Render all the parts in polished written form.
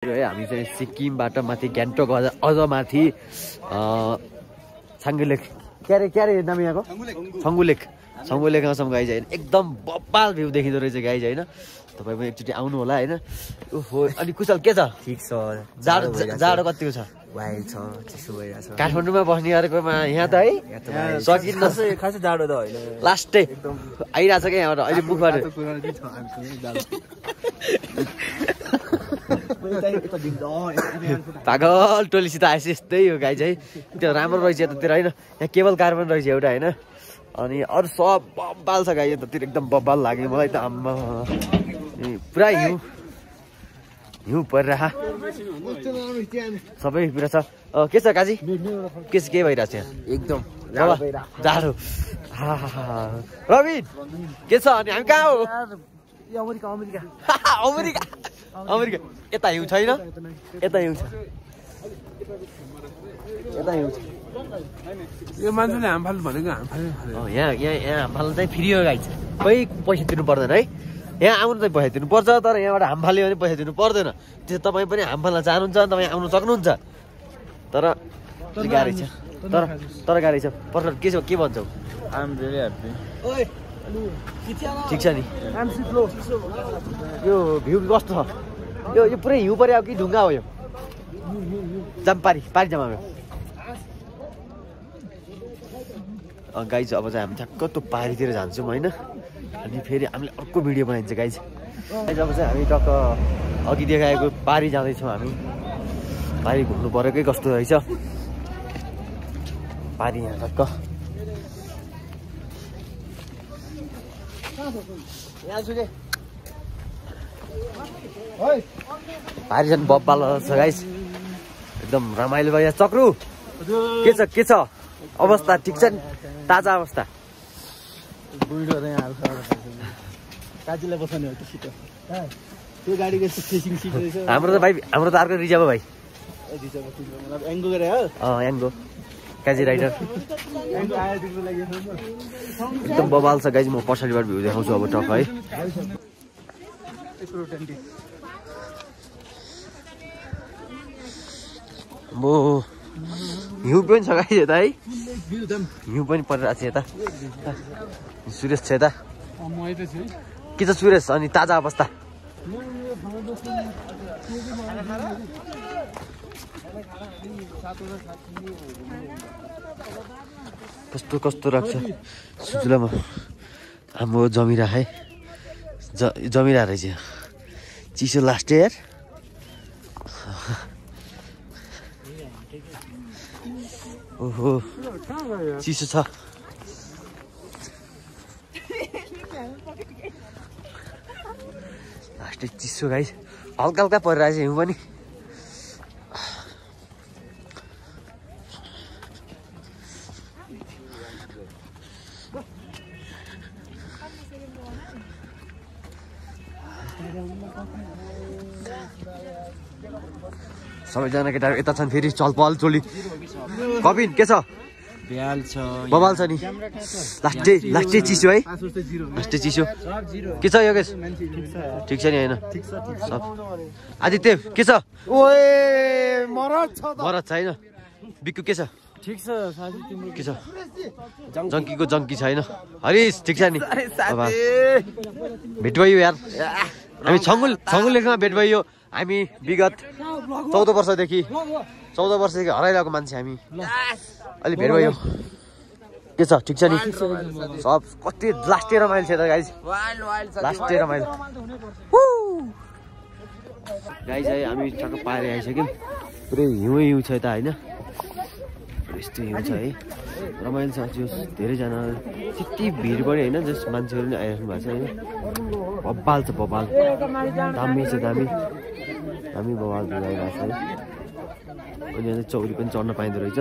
है हामी चाहिँ सिक्किमबाट माथि ग्यान्टोक अझ माथि छाङ्गुलेक क्यारे नाम यहाँको छङ्गुलेकमा छौँ गाइज होइन। एकदम बब्बाल भ्यू देखिँदो रहेछ गाइज होइन। तपाईँ पनि एकचोटि आउनु होला होइन। ओहो अनि कुशल के छ? ठिक छ। जाडो कतिको छ? वाइल छ, चिसो भइरहेछ। काठमाडौँमा बस्ने गरेकोमा यहाँ त है सकिन्न। खासै जाडो त होइन, लास्टै आइरहेछ क्या यहाँबाट अहिले मुखबाट। पागल टोलीसित आएछ यस्तै हो गाई चाहिँ। त्यो राम्रो रहेछ यतातिर होइन। यहाँ केबल कार पनि रहेछ एउटा होइन। अनि अरू सब बब्बाल छ गाई यतातिर, एकदम बब्बाल लाग्यो मलाई त। आम्मा पुरा हिउँ परिरह सबै कुरा छ। के छ काजी? के भइरहेछ यहाँ? एकदम जाडो। रविन के छ? अनि हामी कहाँ हो? अमेरिका। यता हिउँ छैन? यता हिउँ छ। यो मान्छेले हामफाल भनेको हामफाल। यहाँ हामफाल्न चाहिँ फ्री हो गाई। कोही पैसा तिर्नु पर्दैन है। यहाँ आउनु चाहिँ पैसा दिनु पर्छ, तर यहाँबाट हाम फाल्यो भने पैसा दिनु पर्दैन। त्यो तपाईँ पनि हाम फाल्न चाहनुहुन्छ भने तपाईँ आउनु सक्नुहुन्छ। तर गाह्रै छ, तर गाह्रै छ। पर्सनल के भन्छौ? ठिक छ नि। यो भ्यू कस्तो छ? यो पुरै हिउँ पऱ्यो कि ढुङ्गा हो? यो पारी जमायो। गाई चाहिँ अब चाहिँ हामी ठ्याक्क त्यो पारीतिर जान्छौँ होइन। अनि फेरि हामीले अर्को भिडियो बनाइन्छ गाइज। अब चाहिँ हामी टक्क अघि देखाएको पारी जाँदैछौँ हामी। पारी घुम्नु परेकै कस्तो रहेछ पारी यहाँ टक्क। पारी झन् बब्बाल छ गाइज, एकदम रमाइलो भयो। चक्रू के छ अवस्था? ठिक छ नि? ताजा अवस्था? काजीलाई बसाउने हो त्यो सिट। त्यो गाडीको फेसिङ सिट रहेछ। हाम्रो त अर्को रिजर्भ भाइ एङ्गो गरे हो। एङ्गो काजी राइडर एकदम बबाल छ गाइज। म पछाडिबाट भ्यू देखाउँछु अब टक्क है। म हिउँ पनि छ गाइज यता है। हिउँ पनि परिरहेको छ यता। सुरेश छ यता। के छ सुरेश? अनि ताजा अवस्था? कस्तो राख्छ सुजुलामा? हाम्रो जमिरा है, जमिरा रहेछ। चिसो लास्ट यार। ओहो चिसो छ। लास्टै चिसो गाइस, हल्का परिरहेछ हिउँ पनि। सबैजना केटाहरू यता छन्। फेरि चलपल चोली कपिन के छ? बबाल छ नि। लास्टै चिसो है। लास्टै चिसो के छ योगेश? ठिक छ नि होइन? आदित्य के छ? मरद छ होइन? बिक्कु के छ? ठिक छ साथी। तिम्रो के छ? जङ्कीको जङ्की छैन। हरिश ठिक छ नि? भेट भयो यार। हामी छङ्गुलेकमा भेट भयो। हामी विगत 14 वर्षदेखि हराइरहेको मान्छे हामी। अलि भेट भयो। के छ? ठिक छ नि? सब कति लास्टै रमाइलो छ त गाइज। लास्टै रमाइलो गाइज है। हामी ठक्क पाएर आइसक्यौँ। पुरै हिउँ छ यता होइन। यस्तो हिउँ छ है। रमाइलो छ। त्यो धेरैजना त्यति भिड पनि होइन, जस मान्छेहरू पनि आइराख्नु भएको छ होइन। बब्बाल छ बब्बाल। दामी छ दामी बब्बाल भइरहेको छ है। अनि यहाँ चाहिँ चौरी पनि चढ्न पाइँदो रहेछ।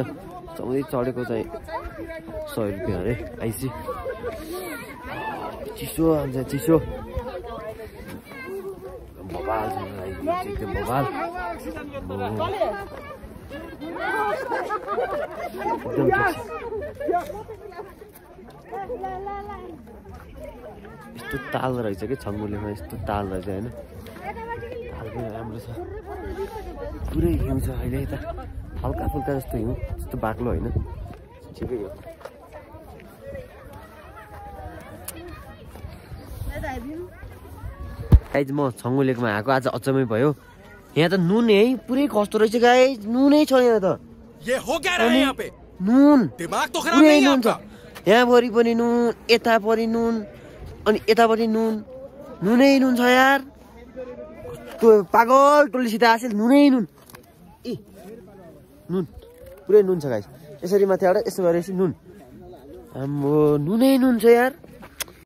चौरी चढेको चाहिँ 100 रुपियाँ अरे आइसी। चिसो आउँछ चिसो। बब्बाल छ एकदम बब्बाल। एकदम यस्तो ताल रहेछ कि छङ्गुलेमा। यस्तो ताल रहेछ होइन। खालको राम्रो छ पुरै हिउँ छ अहिले यता हल्का फुल्का जस्तो हिउँ त्यस्तो बाक्लो होइन ठिकै हो गाइज म छङ्गु लेकमा आएको आज अचम्मै भयो यहाँ त नुन है पुरै कस्तो रहेछ गाइज नुनै छ यहाँ त नुन पुरै नुन छ यहाँभरि पनि नुन यतापरि नुन अनि यतापट्टि नुन नुनै नुन छ यार त्यो पागल टोलीसित आसेल नुनै नुन ए नुन पुरै नुन छ गाइस यसरी माथिबाट यसो गरेपछि नुन आम्बो नुनै नुन छ यार